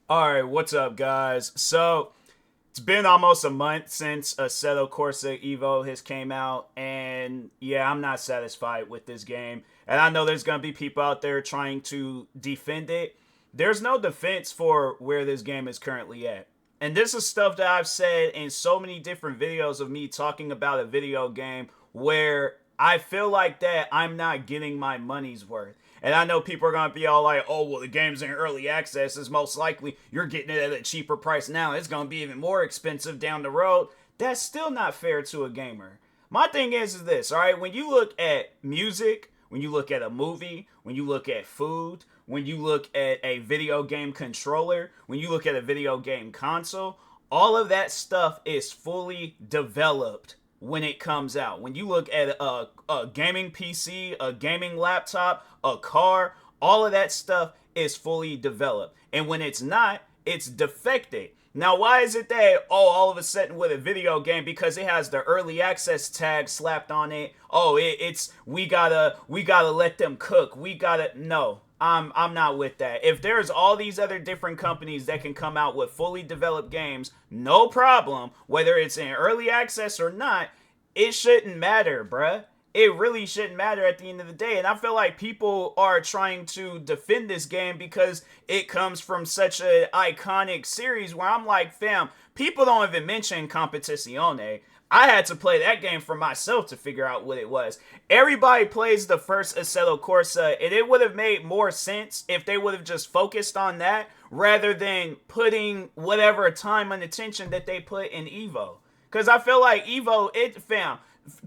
All right, what's up, guys? So it's been almost a month since Assetto Corsa Evo has came out, and yeah, I'm not satisfied with this game. And I know there's gonna be people out there trying to defend it. There's no defense for where this game is currently at. And this is stuff that I've said in so many different videos of me talking about a video game where I feel like that I'm not getting my money's worth. And I know people are going to be all like, oh, well, the game's in early access. Is most likely you're getting it at a cheaper price now. It's going to be even more expensive down the road. That's still not fair to a gamer. My thing is this, all right? When you look at music, when you look at a movie, when you look at food, when you look at a video game controller, when you look at a video game console, all of that stuff is fully developed when it comes out. When you look at a gaming PC, a gaming laptop, a car, all of that stuff is fully developed. And when it's not, it's defected. Now, why is it that, oh, all of a sudden with a video game, because it has the early access tag slapped on it, oh, it's we gotta let them cook. We gotta no. I'm not with that. If there's all these other different companies that can come out with fully developed games, no problem, whether it's in early access or not, it shouldn't matter, bruh. It really shouldn't matter at the end of the day. And I feel like people are trying to defend this game because it comes from such an iconic series where I'm like, fam, people don't even mention Competizione. I had to play that game for myself to figure out what it was. Everybody plays the first Assetto Corsa, and it would have made more sense if they would have just focused on that rather than putting whatever time and attention that they put in Evo. Because I feel like Evo, it found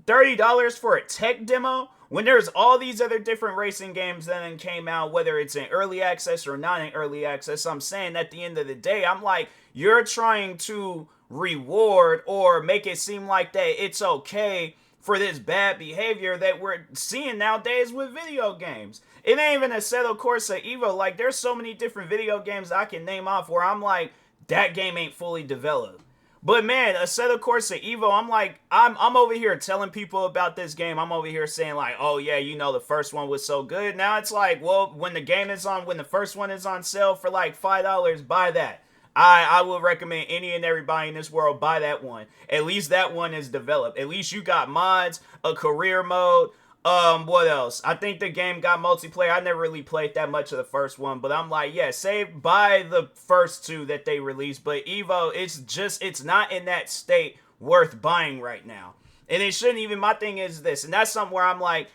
$30 for a tech demo when there's all these other different racing games that came out, whether it's in early access or not in early access. I'm saying at the end of the day, I'm like, you're trying to reward or make it seem like that it's okay for this bad behavior that we're seeing nowadays with video games. It ain't even a Assetto Corsa Evo. Like, there's so many different video games I can name off where I'm like, that game ain't fully developed. But man, Assetto Corsa Evo, I'm like, I'm over here telling people about this game. I'm over here saying like, oh yeah, you know the first one was so good. Now it's like, well, when the first one is on sale for like $5, buy that. I would recommend any and everybody in this world buy that one. At least that one is developed. At least you got mods, a career mode. What else? I think the game got multiplayer. I never really played that much of the first one, but I'm like, yeah, save buy the first two that they released. But Evo, it's not in that state worth buying right now. And it shouldn't even, my thing is this, and that's something where I'm like,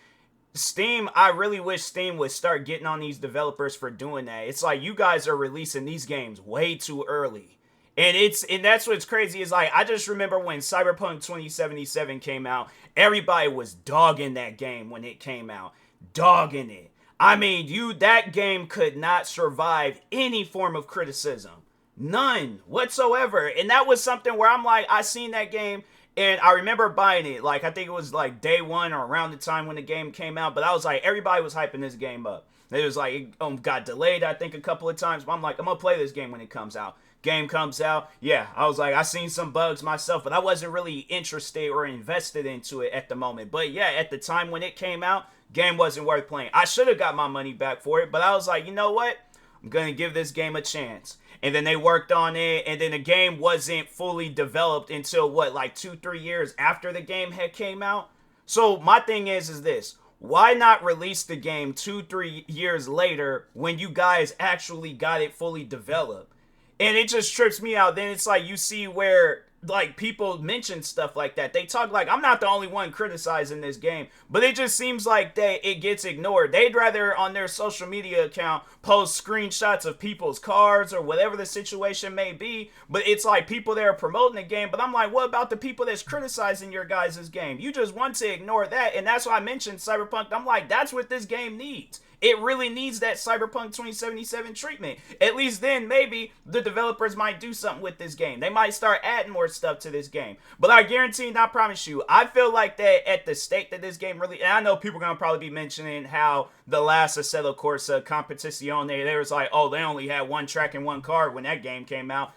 Steam, I really wish Steam would start getting on these developers for doing that. It's like you guys are releasing these games way too early. And that's what's crazy is like I just remember when Cyberpunk 2077 came out, everybody was dogging that game when it came out. Dogging it. I mean, that game could not survive any form of criticism. None whatsoever. And that was something where I'm like, I seen that game and I remember buying it. Like, I think it was like day one or around the time when the game came out. But I was like, everybody was hyping this game up. It was like, it got delayed, I think, a couple of times. But I'm like, I'm going to play this game when it comes out. Game comes out. Yeah, I was like, I seen some bugs myself, but I wasn't really interested or invested into it at the moment. But yeah, at the time when it came out, game wasn't worth playing. I should have got my money back for it, but I was like, you know what? I'm going to give this game a chance. And then they worked on it, and then the game wasn't fully developed until what, like 2-3 years after the game had came out. So my thing is this: why not release the game 2-3 years later when you guys actually got it fully developed? And it just trips me out. Then it's like you see where like people mention stuff like that. They talk like I'm not the only one criticizing this game, but it just seems like that it gets ignored. They'd rather on their social media account post screenshots of people's cars or whatever the situation may be, but it's like people that are promoting the game. But I'm like, what about the people that's criticizing your guys' game? You just want to ignore that, and that's why I mentioned Cyberpunk. I'm like, that's what this game needs. It really needs that Cyberpunk 2077 treatment. At least then, maybe the developers might do something with this game. They might start adding more stuff to this game. But I guarantee and I promise you, I feel like that at the state that this game really... And I know people are going to probably be mentioning how the last Assetto Corsa Competizione, they was like, oh, they only had one track and one card when that game came out.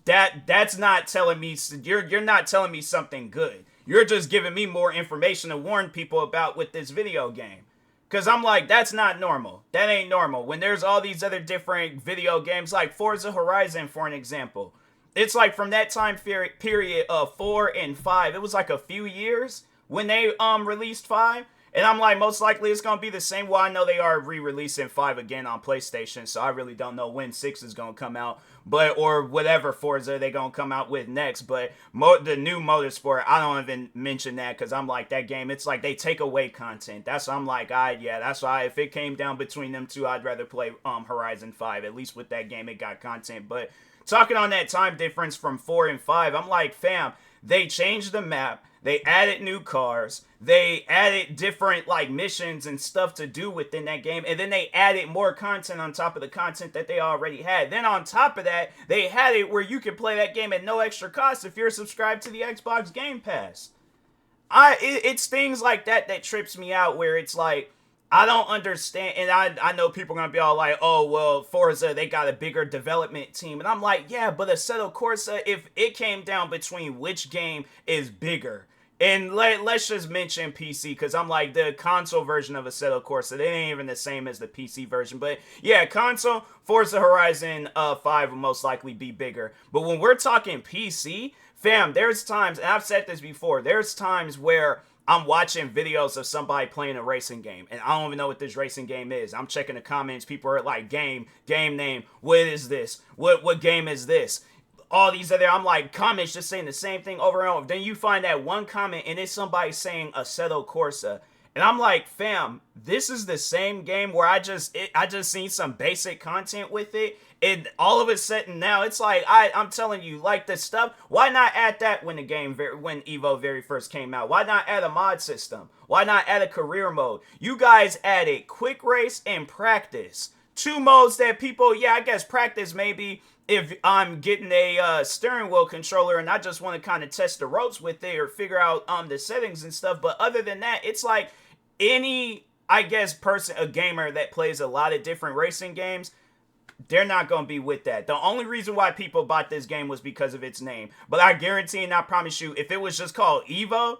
That's not telling me... You're not telling me something good. You're just giving me more information to warn people about with this video game. Because I'm like, that's not normal. That ain't normal. When there's all these other different video games, like Forza Horizon, for an example. It's like from that time period of 4 and 5, it was like a few years when they released 5. And I'm like, most likely it's gonna be the same. Well, I know they are re-releasing 5 again on PlayStation, so I really don't know when 6 is gonna come out, but or whatever Forza they gonna come out with next. But the new Motorsport, I don't even mention that because I'm like, that game, it's like they take away content. That's why I'm like, yeah, that's why if it came down between them two, I'd rather play Horizon 5. At least with that game, it got content. But talking on that time difference from 4 and 5, I'm like, fam, they changed the map. They added new cars. They added different like missions and stuff to do within that game. And then they added more content on top of the content that they already had. Then on top of that, they had it where you could play that game at no extra cost if you're subscribed to the Xbox Game Pass. It's things like that trips me out, where it's like, I don't understand, and I know people are going to be all like, oh, well, Forza, they got a bigger development team. And I'm like, yeah, but Assetto Corsa, if it came down between which game is bigger, and let's just mention PC, because I'm like, the console version of Assetto Corsa, they ain't even the same as the PC version. But yeah, console, Forza Horizon 5 will most likely be bigger. But when we're talking PC, fam, there's times, and I've said this before, there's times where I'm watching videos of somebody playing a racing game, and I don't even know what this racing game is. I'm checking the comments. People are like, game name. What is this? What game is this? All these other, I'm like, comments just saying the same thing over and over. Then you find that one comment, and it's somebody saying Assetto Corsa. And I'm like, fam, this is the same game where I just seen some basic content with it. And all of a sudden now, it's like, I'm telling you, like the stuff, why not add that when when Evo very first came out? Why not add a mod system? Why not add a career mode? You guys added quick race and practice. 2 modes that people, yeah, I guess practice maybe if I'm getting a steering wheel controller and I just want to kind of test the ropes with it or figure out the settings and stuff. But other than that, it's like any, I guess, person, a gamer that plays a lot of different racing games, they're not going to be with that. The only reason why people bought this game was because of its name. But I guarantee and I promise you, if it was just called Evo,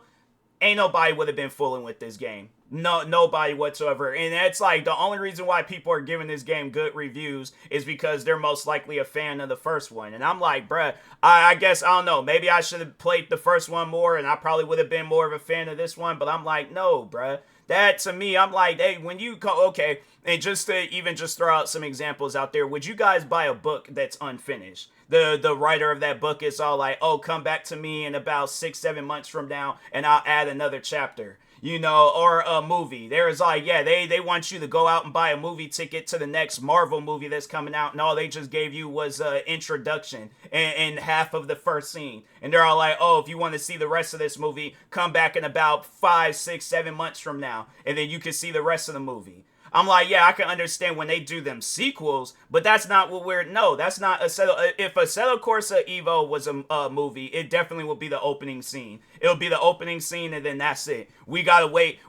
ain't nobody would have been fooling with this game. No, nobody whatsoever. And that's like the only reason why people are giving this game good reviews is because they're most likely a fan of the first one. And I'm like, bruh, I guess, I don't know, maybe I should have played the first one more and I probably would have been more of a fan of this one. But I'm like, no, bruh. That to me, I'm like, hey, when you go, okay, and just to even just throw out some examples out there, would you guys buy a book that's unfinished? The writer of that book is all like, oh, come back to me in about 6-7 months from now and I'll add another chapter. You know, or a movie. There's like, yeah, they want you to go out and buy a movie ticket to the next Marvel movie that's coming out, and all they just gave you was an introduction and half of the first scene. And they're all like, oh, if you want to see the rest of this movie, come back in about 5, 6, 7 months from now, and then you can see the rest of the movie. I'm like, yeah, I can understand when they do them sequels, but that's not what that's not if Assetto Corsa Evo was a movie, it definitely would be the opening scene. It'll be the opening scene, and then that's it. We gotta wait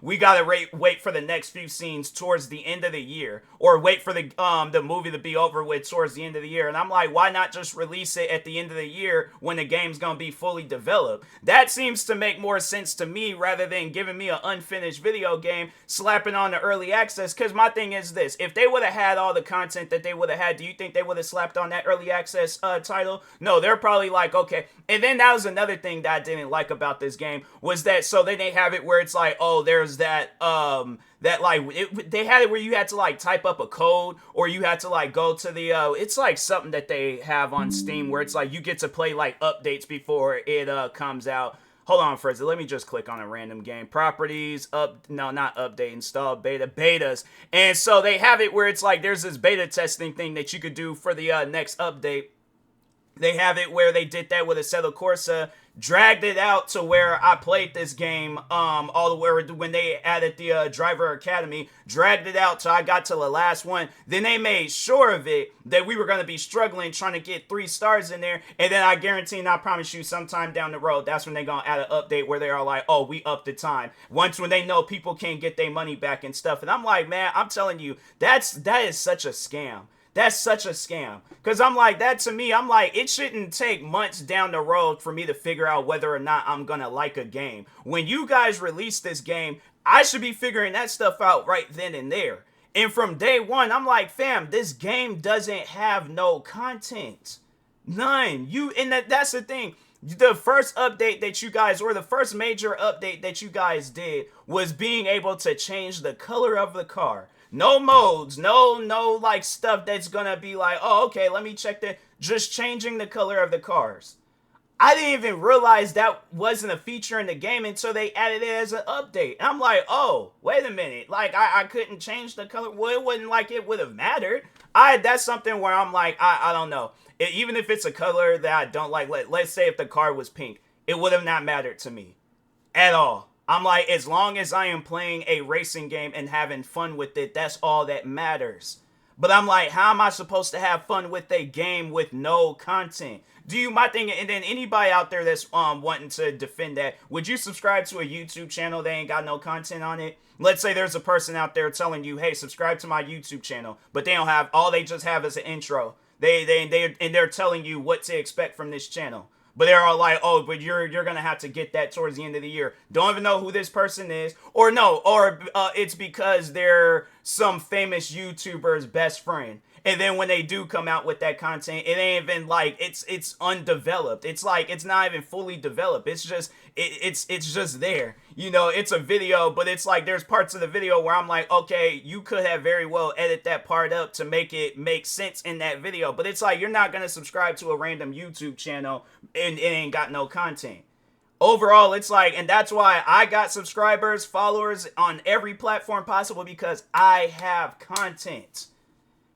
for the next few scenes towards the end of the year, or wait for the movie to be over with towards the end of the year. And I'm like, why not just release it at the end of the year when the game's gonna be fully developed? That seems to make more sense to me, rather than giving me an unfinished video game, slapping on the early access. Because my thing is this, if they would have had all the content that they would have had, do you think they would have slapped on that early access title? No, they're probably like, okay. And then that was another thing that I didn't like about this game, was that, so then they have it where it's like, oh, there's that they had it where you had to like type up a code, or you had to like go to the it's like something that they have on Steam where it's like you get to play like updates before it comes out. Hold on for a second. Let me just click on a random game. Properties, not update, install, betas. And so they have it where it's like there's this beta testing thing that you could do for the next update. They have it where they did that with Assetto Corsa, dragged it out to where I played this game all the way when they added the Driver Academy, dragged it out till I got to the last one. Then they made sure of it that we were going to be struggling trying to get 3 stars in there. And then I guarantee and I promise you sometime down the road, that's when they're going to add an update where they're all like, oh, we upped the time. Once when they know people can't get their money back and stuff. And I'm like, man, I'm telling you, that is such a scam. That's such a scam. Because I'm like, that to me, I'm like, it shouldn't take months down the road for me to figure out whether or not I'm going to like a game. When you guys release this game, I should be figuring that stuff out right then and there. And from day one, I'm like, fam, this game doesn't have no content. None. And that's the thing. The first update that you guys, or the first major update that you guys did, was being able to change the color of the car. No modes, no like stuff that's gonna be like, oh, okay, let me check that. Just changing the color of the cars. I didn't even realize that wasn't a feature in the game until they added it as an update. And I'm like, oh, wait a minute. Like, I couldn't change the color. Well, it wasn't like it would have mattered. That's something where I'm like, I don't know. Even if it's a color that I don't like, let's say if the car was pink, it would have not mattered to me at all. I'm like, as long as I am playing a racing game and having fun with it, that's all that matters. But I'm like, how am I supposed to have fun with a game with no content? My thing, and then anybody out there that's wanting to defend that, would you subscribe to a YouTube channel that ain't got no content on it? Let's say there's a person out there telling you, hey, subscribe to my YouTube channel, but they don't have, all they just have is an intro. They're telling you what to expect from this channel. But they're all like, oh, but you're gonna have to get that towards the end of the year. Don't even know who this person is, or it's because they're some famous YouTuber's best friend. And then when they do come out with that content, it ain't even like it's undeveloped. It's like it's not even fully developed. It's just it's just there. It's a video, but it's like there's parts of the video where I'm like, okay, you could have very well edit that part up to make it make sense in that video. But it's like you're not gonna subscribe to a random YouTube channel and it ain't got no content. Overall, it's like, and that's why I got subscribers, followers on every platform possible, because I have content.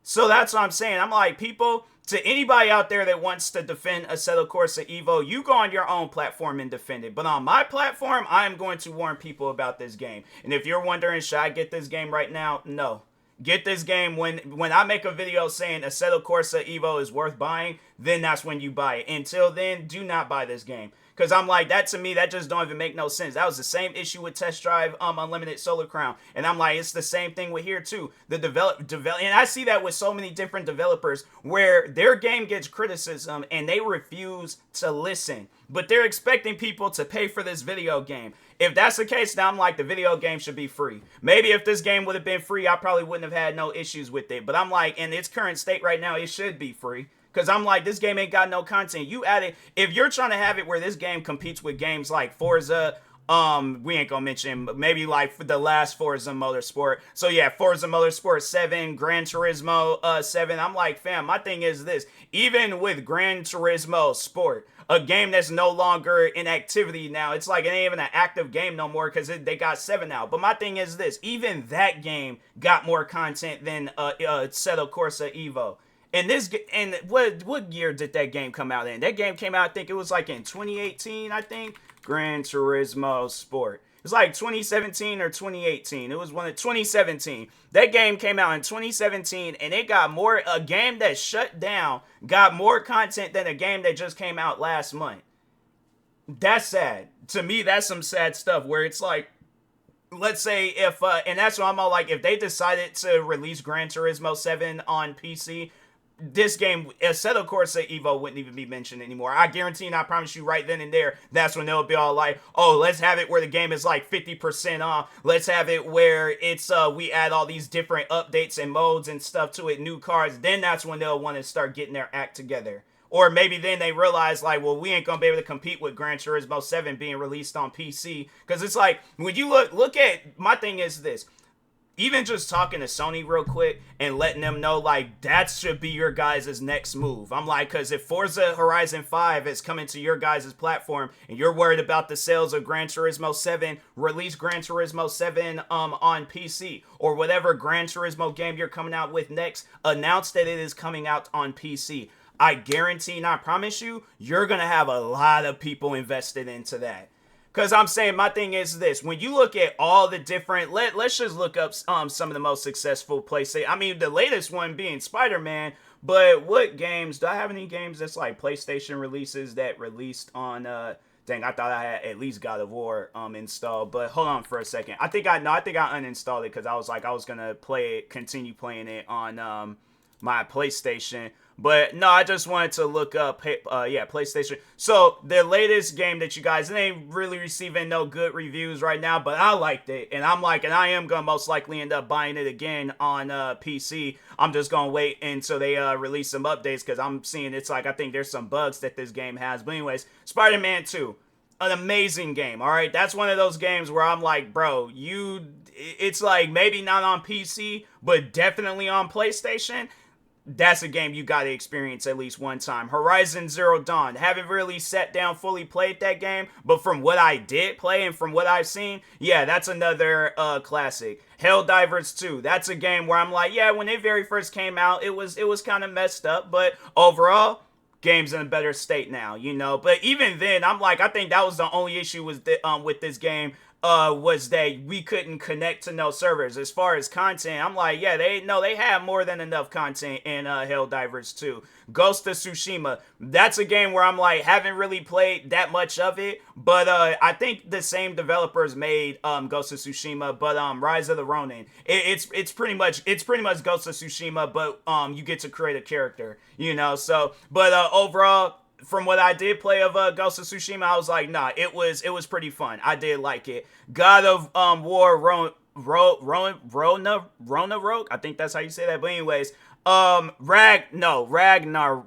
So that's what I'm saying. I'm like, people, to anybody out there that wants to defend Assetto Corsa Evo, you go on your own platform and defend it. But on my platform, I am going to warn people about this game. And if you're wondering, should I get this game right now? No. Get this game when I make a video saying Assetto Corsa Evo is worth buying, then that's when you buy it. Until then, do not buy this game. Because I'm like, that to me, that just don't even make no sense. That was the same issue with Test Drive Unlimited Solar Crown. And I'm like, it's the same thing with here too. And I see that with so many different developers where their game gets criticism and they refuse to listen. But they're expecting people to pay for this video game. If that's the case, then I'm like, the video game should be free. Maybe if this game would have been free, I probably wouldn't have had no issues with it. But I'm like, in its current state right now, it should be free. Because I'm like, this game ain't got no content. You add it, if you're trying to have it where this game competes with games like Forza, we ain't gonna mention, maybe like the last Forza Motorsport. So yeah, Forza Motorsport 7, Gran Turismo 7. I'm like, fam, my thing is this. Even with Gran Turismo Sport, a game that's no longer in activity now, it's like it ain't even an active game no more because they got 7 out. But my thing is this. Even that game got more content than Assetto Corsa Evo. And what year did that game come out in? That game came out, I think it was like in 2018, I think. Gran Turismo Sport. It's like 2017 or 2018. It was 2017. That game came out in 2017, and it got a game that shut down got more content than a game that just came out last month. That's sad. To me, that's some sad stuff where it's like, let's say if, and that's what I'm all like, if they decided to release Gran Turismo 7 on PC, this game, Assetto Corsa Evo, wouldn't even be mentioned anymore. I guarantee and I promise you right then and there, that's when they'll be all like, oh, let's have it where the game is like 50% off. Let's have it where it's, we add all these different updates and modes and stuff to it, new cars. Then that's when they'll want to start getting their act together. Or maybe then they realize, like, well, we ain't going to be able to compete with Gran Turismo 7 being released on PC. Because it's like, when you look at, my thing is this. Even just talking to Sony real quick and letting them know, like, that should be your guys' next move. I'm like, because if Forza Horizon 5 is coming to your guys' platform and you're worried about the sales of Gran Turismo 7, release Gran Turismo 7 on PC. Or whatever Gran Turismo game you're coming out with next, announce that it is coming out on PC. I guarantee and I promise you, you're going to have a lot of people invested into that. Because I'm saying, my thing is this. When you look at all the different, let's just look up some of the most successful PlayStation. I mean, the latest one being Spider-Man. But what games, do I have any games that's like PlayStation releases that released on, dang, I thought I had at least God of War installed. But hold on for a second. I think I uninstalled it because I was like, I was going to continue playing it on my PlayStation. But no, I just wanted to look up, yeah, PlayStation. So the latest game that you guys, it ain't really receiving no good reviews right now, but I liked it, and and I am gonna most likely end up buying it again on PC. I'm just gonna wait until they release some updates because I'm seeing it's like I think there's some bugs that this game has. But anyways, Spider-Man 2, an amazing game. All right, that's one of those games where I'm like, bro, it's like maybe not on PC, but definitely on PlayStation. That's a game you got to experience at least one time. Horizon Zero Dawn. Haven't really sat down, fully played that game, but from what I did play and from what I've seen, yeah, that's another classic. Helldivers 2. That's a game where I'm like, yeah, when it very first came out, it was kind of messed up, but overall, game's in a better state now, you know. But even then, I'm like, I think that was the only issue with this game. Was that we couldn't connect to no servers. As far as content, I'm like, yeah, they have more than enough content in Helldivers 2. Ghost of Tsushima, that's a game where I'm like, haven't really played that much of it, but I think the same developers made Ghost of Tsushima, but Rise of the Ronin. It's pretty much Ghost of Tsushima, but you get to create a character, you know. So, but overall, from what I did play of Ghost of Tsushima, I was like, nah, it was pretty fun. I did like it. God of War Ragnarok, I think that's how you say that. But anyways, Ragnar.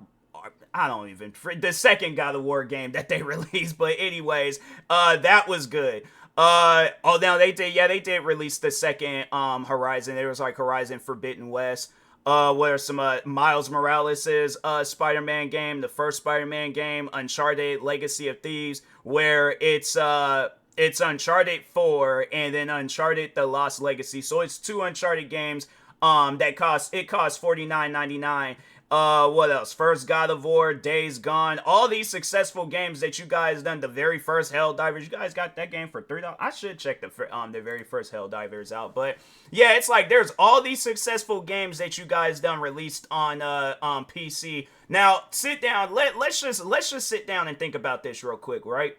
I don't even the second God of War game that they released. But anyways, that was good. Now they did release the second Horizon. There was like Horizon Forbidden West. What are some Miles Morales' Spider-Man game, the first Spider-Man game, Uncharted Legacy of Thieves, where it's Uncharted 4 and then Uncharted The Lost Legacy. So it's two Uncharted games that cost $49.99. What else? First God of War, Days Gone, all these successful games that you guys done. The very first Helldivers, you guys got that game for $3. I should check the very first Helldivers out. But yeah, it's like there's all these successful games that you guys done released on PC. Now sit down. Let's just sit down and think about this real quick, right?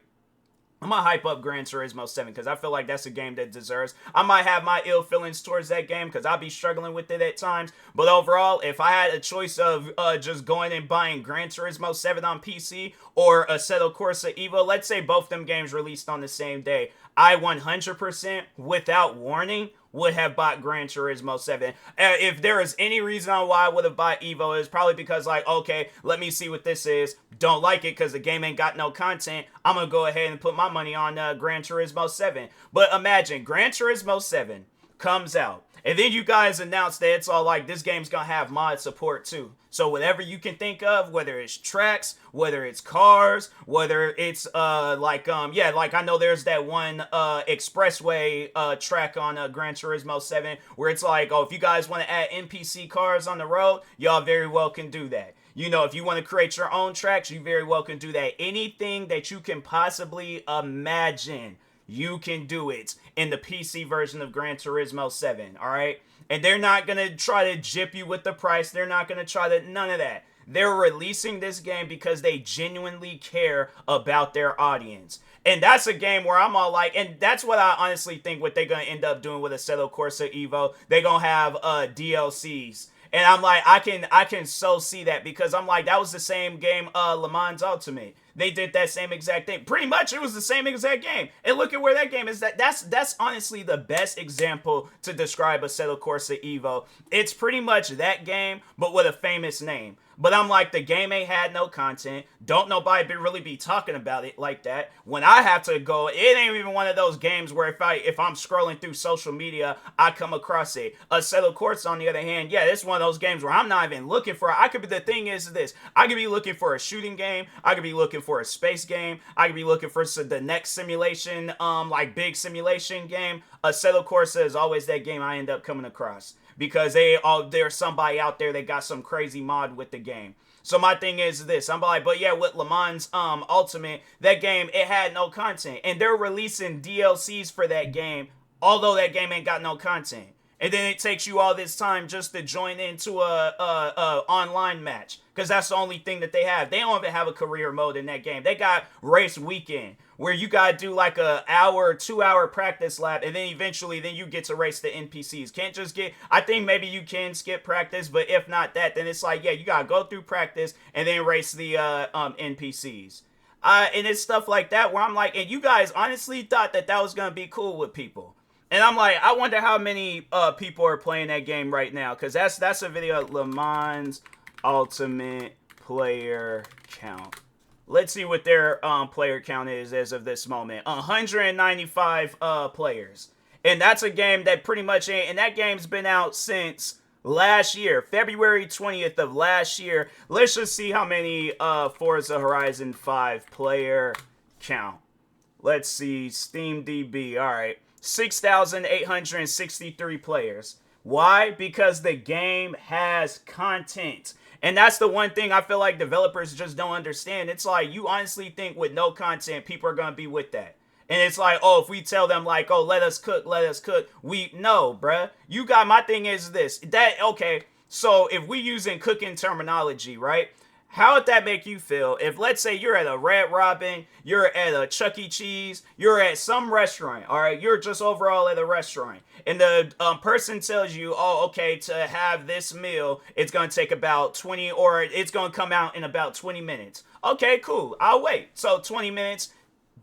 I'm gonna hype up Gran Turismo 7 because I feel like that's a game that deserves. I might have my ill feelings towards that game because I'll be struggling with it at times. But overall, if I had a choice of just going and buying Gran Turismo 7 on PC or Assetto Corsa Evo, let's say both them games released on the same day, I 100% without warning would have bought Gran Turismo 7. If there is any reason why I would have bought Evo, it's probably because, like, okay, let me see what this is. Don't like it because the game ain't got no content. I'm going to go ahead and put my money on Gran Turismo 7. But imagine, Gran Turismo 7 comes out. And then you guys announce that it's all like, this game's going to have mod support too. So whatever you can think of, whether it's tracks, whether it's cars, whether it's like I know there's that one expressway track on Gran Turismo 7 where it's like, oh, if you guys want to add NPC cars on the road, y'all very well can do that. You know, if you want to create your own tracks, you very well can do that. Anything that you can possibly imagine, you can do it in the PC version of Gran Turismo 7, all right? And they're not going to try to jip you with the price. They're not going to try to, none of that. They're releasing this game because they genuinely care about their audience. And that's a game where I'm all like, and that's what I honestly think what they're going to end up doing with Assetto Corsa Evo. They're going to have DLCs. And I'm like, I can so see that because I'm like, that was the same game, Le Mans Ultimate. They did that same exact thing. Pretty much, it was the same exact game. And look at where that game is. That's honestly the best example to describe Assetto Corsa Evo. It's pretty much that game, but with a famous name. But I'm like, the game ain't had no content. Don't nobody really be talking about it like that. When I have to go, it ain't even one of those games where if I'm scrolling through social media, I come across it. Assetto Corsa, on the other hand, yeah, it's one of those games where I'm not even looking for. The thing is this. I could be looking for a shooting game. I could be looking for a space game. I could be looking for the next simulation, like big simulation game. Assetto Corsa is always that game I end up coming across. Because there's somebody out there that got some crazy mod with the game. So my thing is this. I'm like, but yeah, with Le Mans Ultimate, that game, it had no content. And they're releasing DLCs for that game, although that game ain't got no content. And then it takes you all this time just to join into a online match, because that's the only thing that they have. They don't even have a career mode in that game. They got race weekend, where you gotta do like a hour, 2 hour practice lap, and then eventually then you get to race the NPCs. Can't just get, I think maybe you can skip practice, but if not that, then it's like, yeah, you gotta go through practice and then race the NPCs. And it's stuff like that where I'm like, and you guys honestly thought that that was gonna be cool with people. And I'm like, I wonder how many people are playing that game right now, because that's a video of Le Mans Ultimate Player Count. Let's see what their player count is as of this moment. 195 players. And that's a game that pretty much ain't, and that game's been out since last year, February 20th of last year. Let's just see how many Forza Horizon 5 player count. Let's see, SteamDB, all right. 6,863 players. Why? Because the game has content. And that's the one thing I feel like developers just don't understand. It's like, you honestly think with no content, people are going to be with that. And it's like, oh, if we tell them like, oh, let us cook. No, bruh. You got, my thing is this. Okay, so if we using cooking terminology, right? How would that make you feel if, let's say, you're at a Red Robin, you're at a Chuck E. Cheese, you're at some restaurant, all right? You're just overall at a restaurant, and the person tells you, oh, okay, to have this meal, it's going to take about 20, or it's going to come out in about 20 minutes. Okay, cool. I'll wait. So 20 minutes,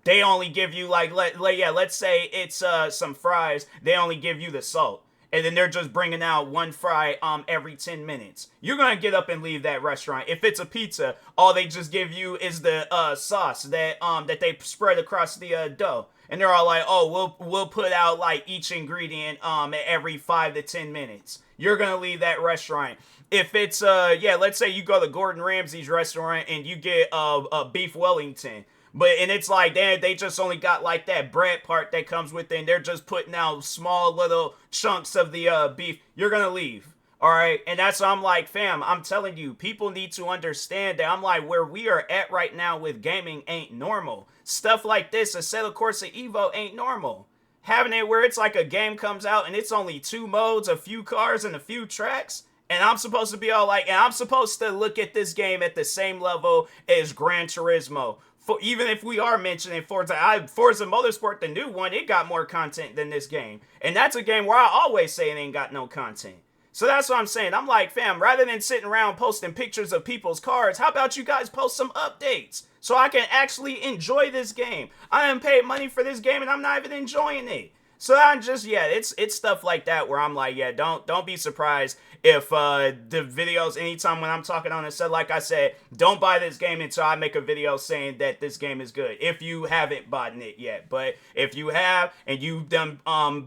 they only give you, like, let's say it's some fries. They only give you the salt. And then they're just bringing out one fry every 10 minutes. You're going to get up and leave that restaurant. If it's a pizza, all they just give you is the sauce that they spread across the dough. And they're all like, oh, we'll put out like each ingredient every 5 to 10 minutes. You're going to leave that restaurant. If it's, let's say you go to Gordon Ramsay's restaurant and you get a beef Wellington. And it's like, they just only got like that bread part that comes with it, and they're just putting out small little chunks of the beef. You're gonna leave, all right? And that's why I'm like, fam, I'm telling you, people need to understand that. I'm like, where we are at right now with gaming ain't normal. Stuff like this, ASSETTO CORSA EVO ain't normal. Having it where it's like a game comes out and it's only 2 modes, a few cars, and a few tracks. And I'm supposed to be all like, and I'm supposed to look at this game at the same level as Gran Turismo. Even if we are mentioning Forza Motorsport, the new one, it got more content than this game. And that's a game where I always say it ain't got no content. So that's what I'm saying. I'm like, fam, rather than sitting around posting pictures of people's cars, how about you guys post some updates so I can actually enjoy this game? I haven't paid money for this game and I'm not even enjoying it. So I'm just, it's stuff like that where I'm like, don't be surprised if the videos, anytime when I'm talking on it, so like I said, don't buy this game until I make a video saying that this game is good, if you haven't bought it yet. But if you have, and you've done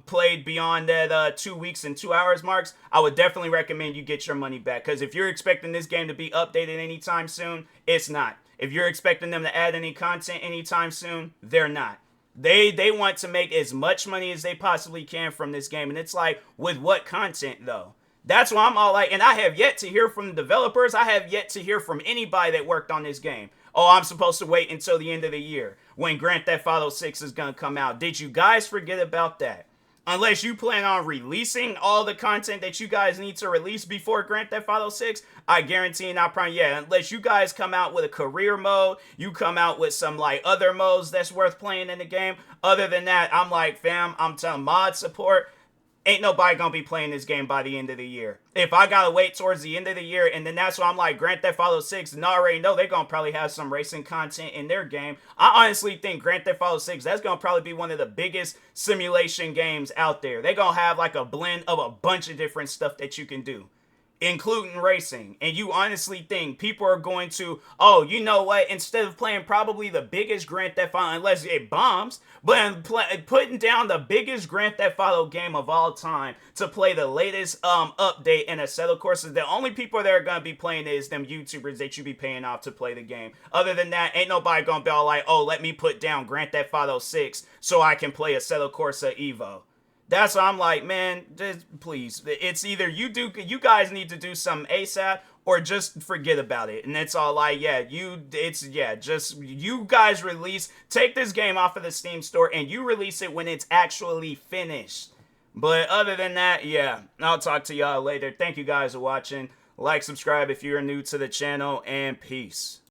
played beyond that 2 weeks and 2 hours marks, I would definitely recommend you get your money back, because if you're expecting this game to be updated anytime soon, it's not. If you're expecting them to add any content anytime soon, they're not. They want to make as much money as they possibly can from this game. And it's like, with what content, though? That's why I'm all like, and I have yet to hear from the developers. I have yet to hear from anybody that worked on this game. Oh, I'm supposed to wait until the end of the year when Grand Theft Auto 6 is going to come out. Did you guys forget about that? Unless you plan on releasing all the content that you guys need to release before Grand Theft Auto 6, I guarantee not probably, unless you guys come out with a career mode, you come out with some like other modes that's worth playing in the game. Other than that, I'm like, fam, I'm telling mod support, ain't nobody gonna be playing this game by the end of the year. If I gotta wait towards the end of the year, and then that's why I'm like, Grand Theft Auto 6, and I already know they're gonna probably have some racing content in their game. I honestly think Grand Theft Auto 6, that's gonna probably be one of the biggest simulation games out there. They're gonna have like a blend of a bunch of different stuff that you can do, including racing. And you honestly think people are going to, oh, you know what, instead of playing probably the biggest Grand Theft Auto, unless it bombs, but putting down the biggest Grand Theft Auto game of all time to play the latest update in ASSETTO CORSA, the only people that are going to be playing it is them YouTubers that you be paying off to play the game. Other than that, ain't nobody going to be all like, oh, let me put down Grand Theft Auto 6 so I can play ASSETTO CORSA EVO. That's why I'm like, man, just please. It's either you guys need to do something ASAP, or just forget about it. And it's all like, just you guys release, take this game off of the Steam store and you release it when it's actually finished. But other than that, yeah, I'll talk to y'all later. Thank you guys for watching. Like, subscribe if you're new to the channel, and peace.